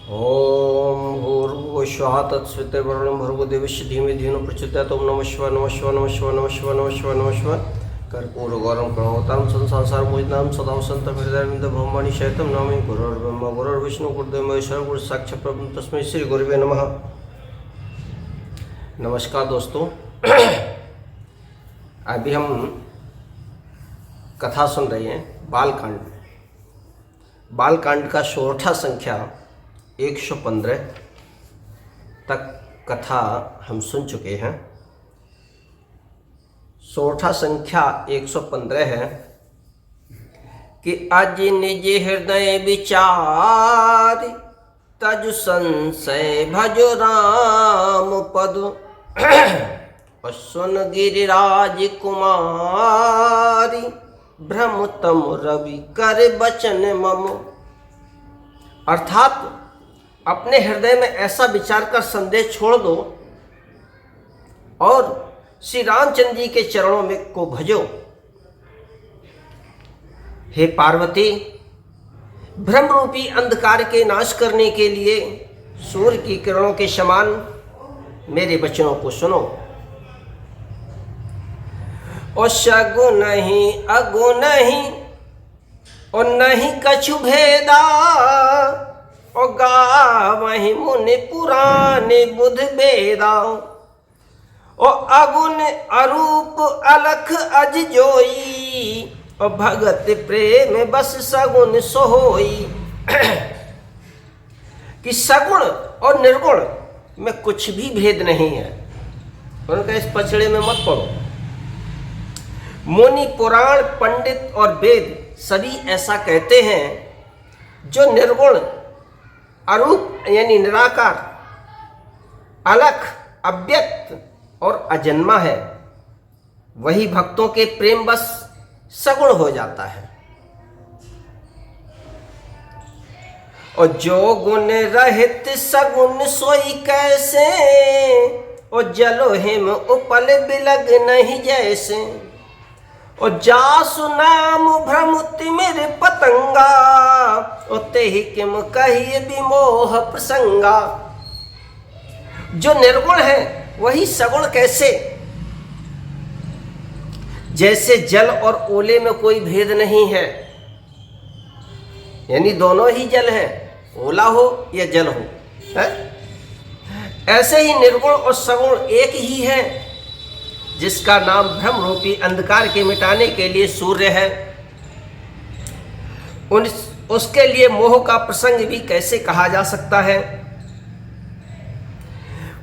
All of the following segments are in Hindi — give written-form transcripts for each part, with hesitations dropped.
ओम भूर्भुवस्वः तत्सवितुर्वरेण्यं भर्गो देवस्य धीमहि धियो प्रचोदयात्। ओम नमः शिवाय नमः शिवाय नमः शिवाय नमः शिवाय नमः शिवाय नमः शिवाय। कर्पूरगौरं प्रणवतां संसारमोहितां सदा वसन्तं हृदयारविन्दे ब्रह्मणि शयितं नमामि गुरुर्ब्रह्मा गुरुर्विष्णु गुरुदेवो महेश्वरः गुरु साक्षात् परब्रह्म तस्मै श्री गुरुवे नमः। नमस्कार दोस्तों, अभी हम कथा सुन रहे हैं बालकांड। बालकांड का सोरठा संख्या 115 तक कथा हम सुन चुके हैं। सोरठा संख्या 115 है कि अज निज हृदय विचार तज संशय भजो राम पद और सुन गिरिराज कुमारी भ्रम तम रवि कर बचन मम। अर्थात अपने हृदय में ऐसा विचार कर संदेश छोड़ दो और श्री रामचंद्र जी के चरणों में को भजो। हे पार्वती, भ्रम रूपी अंधकार के नाश करने के लिए सूर्य की किरणों के समान मेरे वचनों को सुनो। और सगुन नहीं अगुन नहीं और नहीं कछु भेदा और गावहि मुनि पुराने बुध बेदा। और अगुन अरूप अलख अज जोई और भगत प्रेम बस सगुन सोई। कि सगुण और निर्गुण में कुछ भी भेद नहीं है, उनका इस पचड़े में मत पड़ो। मुनि पुराण पंडित और वेद सभी ऐसा कहते हैं। जो निर्गुण अरूप यानी निराकार, अलख अव्यक्त और अजन्मा है, वही भक्तों के प्रेम बस सगुण हो जाता है। और जो गुण रहित सगुण सोई कैसे और जलो हिम उपल बिलग नहीं जैसे। और जासु नाम भ्रम तिमिर पतंगा और तेहि किम कहिए विमोह प्रसंगा। जो निर्गुण है वही सगुण कैसे, जैसे जल और ओले में कोई भेद नहीं है, यानी दोनों ही जल है, ओला हो या जल हो है? ऐसे ही निर्गुण और सगुण एक ही है, जिसका नाम भ्रम रूपी अंधकार के मिटाने के लिए सूर्य है। उसके लिए मोह का प्रसंग भी कैसे कहा जा सकता है।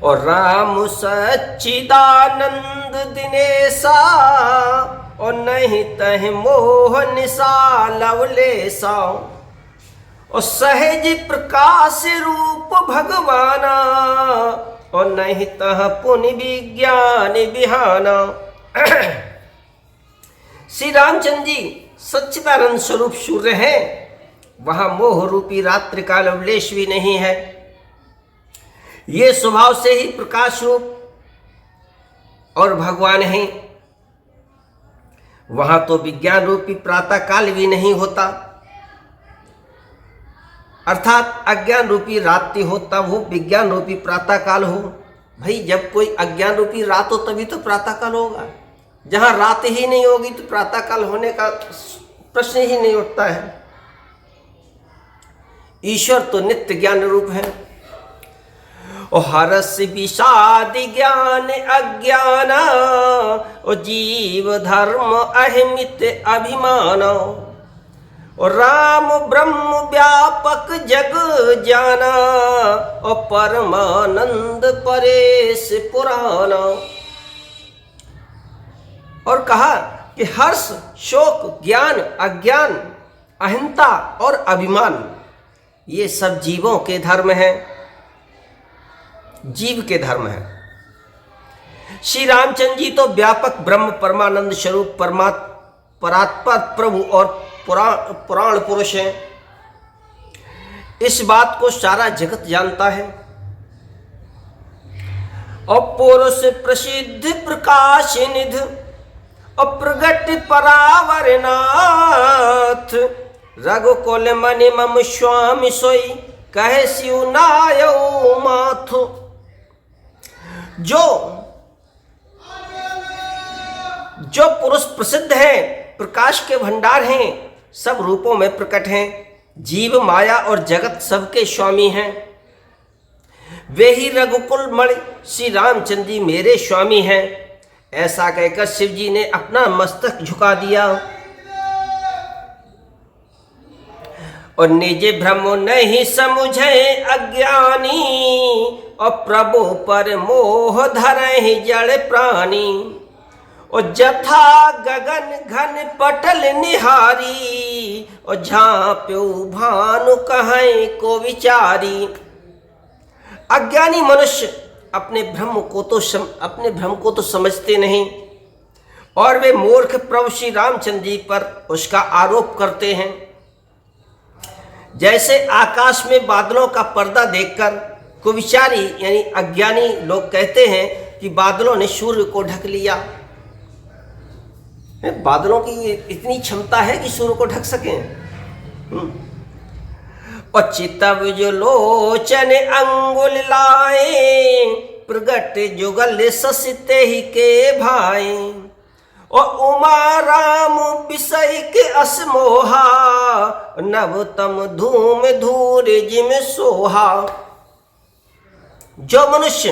और राम सच्चिदानंद दिनेशा और नहीं तह मोह निशा लवलेशा। और सहज प्रकाश रूप भगवाना और नहीं तह पुनि विज्ञान बिहाना। श्री रामचंद्र जी सच्चिदानंद स्वरूप सूर्य है, वहां मोह रूपी रात्रि का लवलेश भी नहीं है। ये स्वभाव से ही प्रकाश रूप और भगवान है। वहां तो विज्ञान रूपी प्रातः काल भी नहीं होता, अर्थात अज्ञान रूपी रात्रि हो तब हो विज्ञान रूपी प्रातः काल हो। भाई, जब कोई अज्ञान रूपी रात हो तभी तो प्रातः काल होगा। जहां रात ही नहीं होगी तो प्रातः काल होने का प्रश्न ही नहीं उठता है। ईश्वर तो नित्य ज्ञान रूप है। और हरस विषाद ज्ञान अज्ञान और जीव धर्म अहिमित अभिमान। और राम ब्रह्म व्यापक जग जाना और परमानंद परेश पुराना। और कहा कि हर्ष शोक ज्ञान अज्ञान अहिंसा और अभिमान ये सब जीवों के धर्म हैं, जीव के धर्म है। श्री रामचंद्र जी तो व्यापक ब्रह्म परमानंद स्वरूप परात्पर प्रभु और पुराण पुरुष हैं। इस बात को सारा जगत जानता है। और पुरुष प्रसिद्ध प्रकाश निध और प्रगट परावरनाथ रघुकुल मनि मम स्वामी सोई कहे सिउ नायऊ माथो। जो पुरुष प्रसिद्ध हैं, प्रकाश के भंडार हैं, सब रूपों में प्रकट हैं, जीव माया और जगत सबके स्वामी हैं, वे ही रघुकुल मणि श्री रामचंद्र जी मेरे स्वामी हैं। ऐसा कहकर शिव जी ने अपना मस्तक झुका दिया और निज भ्रम नहीं समझे अज्ञानी, और प्रभु पर मोह धरे जड़ प्राणी। और जथा गगन घन पटल निहारी, और झांप्यो भानु कहें को विचारी। अज्ञानी मनुष्य अपने भ्रम को तो समझते नहीं, और वे मूर्ख प्रभु श्री रामचंद्र जी पर उसका आरोप करते हैं। जैसे आकाश में बादलों का पर्दा देखकर कुविचारी यानी अज्ञानी लोग कहते हैं कि बादलों ने सूर्य को ढक लिया। बादलों की इतनी क्षमता है कि सूर्य को ढक सकें। और चितव जो लोचन अंगुल लाए, प्रगट जुगल ससते ही के भाई। और उमा राम विषय के असमोहा, नवतम धूम धूर जिम सोहा। जो मनुष्य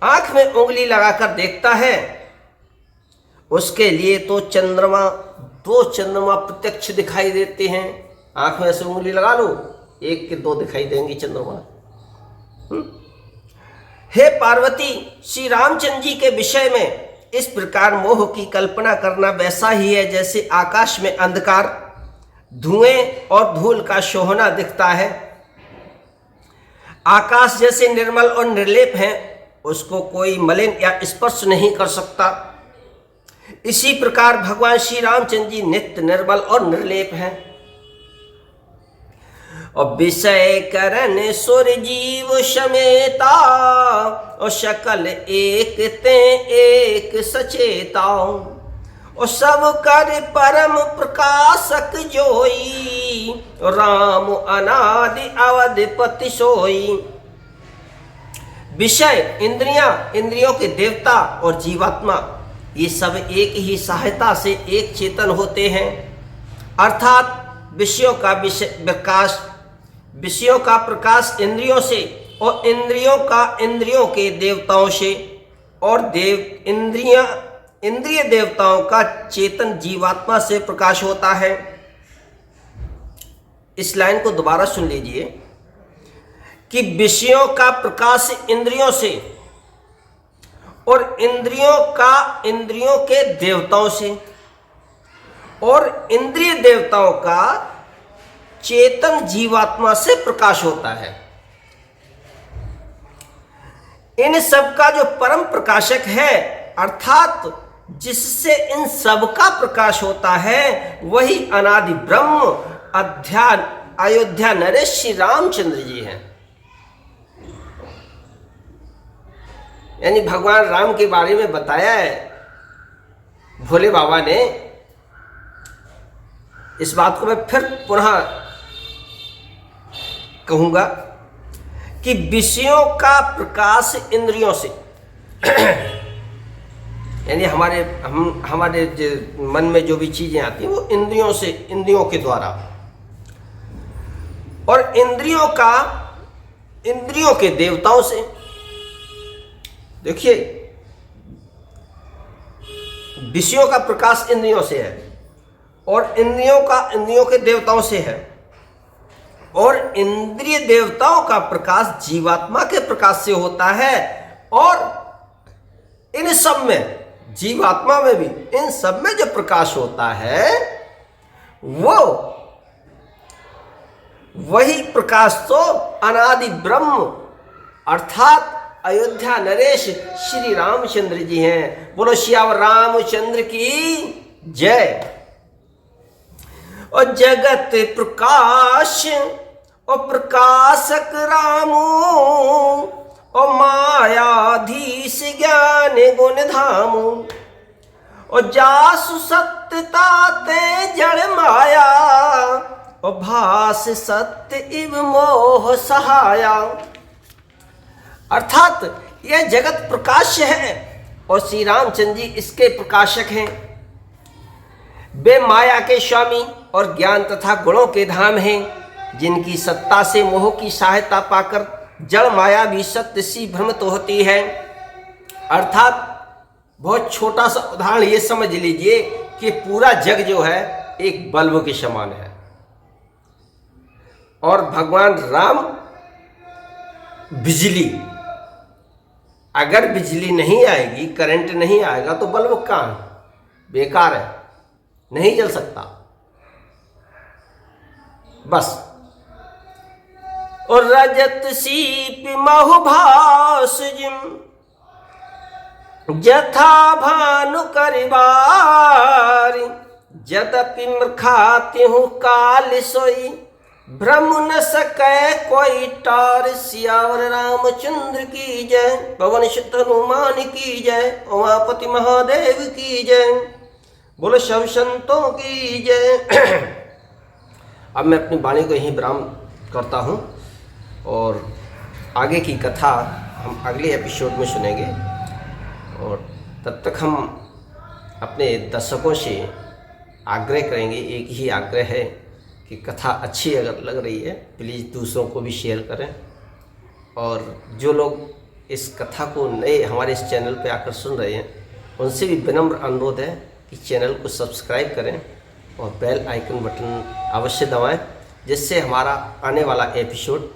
आंख में उंगली लगाकर देखता है, उसके लिए तो दो चंद्रमा प्रत्यक्ष दिखाई देते हैं। आंख में ऐसे उंगली लगा लो, एक के दो दिखाई देंगे चंद्रमा। हे पार्वती, श्री रामचंद्र जी के विषय में इस प्रकार मोह की कल्पना करना वैसा ही है जैसे आकाश में अंधकार, धुएं और धूल का शोहना दिखता है। आकाश जैसे निर्मल और निर्लेप है, उसको कोई मलिन या स्पर्श नहीं कर सकता। इसी प्रकार भगवान श्री रामचंद्र जी नित्य निर्मल और निर्लेप हैं। और विषय करन सुर जीव समेता, और शकल एक ते एक सचेता। और सब कर परम प्रकाशक जोई, राम अनादि अवधिपति सोई। विषय इंद्रियों के देवता और जीवात्मा, ये सब एक ही सहायता से एक चेतन होते हैं। अर्थात विषयों का प्रकाश इंद्रियों से, और इंद्रियों का इंद्रियों के देवताओं से, और इंद्रिय देवताओं का चेतन जीवात्मा से प्रकाश होता है। इस लाइन को दोबारा सुन लीजिए कि विषयों का प्रकाश इंद्रियों से, और इंद्रियों के देवताओं से, और इंद्रिय देवताओं का चेतन जीवात्मा से प्रकाश होता है। इन सब का जो परम प्रकाशक है, अर्थात जिससे इन सब का प्रकाश होता है, वही अनादि ब्रह्म अयोध्या नरेश श्री रामचंद्र जी हैं। यानी भगवान राम के बारे में बताया है भोले बाबा ने। इस बात को मैं फिर पुनः कहूंगा कि विषयों का प्रकाश इंद्रियों से, यानी हमारे मन में जो भी चीजें आती हैं वो इंद्रियों के द्वारा, और इंद्रियों के देवताओं से। देखिए, विषयों का प्रकाश इंद्रियों से है, और इंद्रियों के देवताओं से है, और इंद्रिय देवताओं का प्रकाश जीवात्मा के प्रकाश से होता है। और इन सब में, जीवात्मा में भी इन सब में जो प्रकाश होता है, वही प्रकाश तो अनादि ब्रह्म अर्थात अयोध्या नरेश श्री रामचंद्र जी हैं। बोलो श्यावर रामचंद्र की जय। और जगत प्रकाश और प्रकाशक रामू, और मायाधीश ज्ञान गुण धामू। और जासु सत्यता ते जड़ माया, और भास सत्य इव मोह सहाया। अर्थात यह जगत प्रकाश्य है और श्री रामचंद्र जी इसके प्रकाशक हैं। वे माया के स्वामी और ज्ञान तथा गुणों के धाम हैं, जिनकी सत्ता से मोह की सहायता पाकर जड़ माया भी सत्य सी भ्रमित होती है। अर्थात बहुत छोटा सा उदाहरण ये समझ लीजिए कि पूरा जग जो है एक बल्ब के समान है और भगवान राम बिजली। अगर बिजली नहीं आएगी, करंट नहीं आएगा तो बल्ब कहाँ, बेकार है, नहीं जल सकता। बस। और रजत सीप महुभास जिम जथा भानु करिबारी। यद्यपि मृखाति हूँ काल सोई, भ्रम न सकै कोई टार। सियावर रामचंद्र की जय, पवन सुत हनुमान की जय, उमापति महादेव की जय, बोलो सब संतों की जय। अब मैं अपनी वाणी को यहीं विराम करता हूँ और आगे की कथा हम अगले एपिसोड में सुनेंगे। और तब तक हम अपने दर्शकों से आग्रह करेंगे, एक ही आग्रह है कि कथा अच्छी अगर लग रही है प्लीज़ दूसरों को भी शेयर करें। और जो लोग इस कथा को नए हमारे इस चैनल पे आकर सुन रहे हैं उनसे भी विनम्र अनुरोध है कि चैनल को सब्सक्राइब करें और बेल आइकन बटन अवश्य दबाएं, जिससे हमारा आने वाला एपिसोड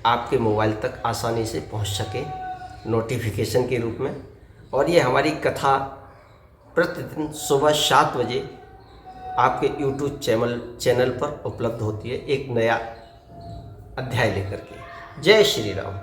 आपके मोबाइल तक आसानी से पहुंच सके नोटिफिकेशन के रूप में। और ये हमारी कथा प्रतिदिन सुबह 7 बजे आपके YouTube चैनल पर उपलब्ध होती है, एक नया अध्याय लेकर के। जय श्री राम।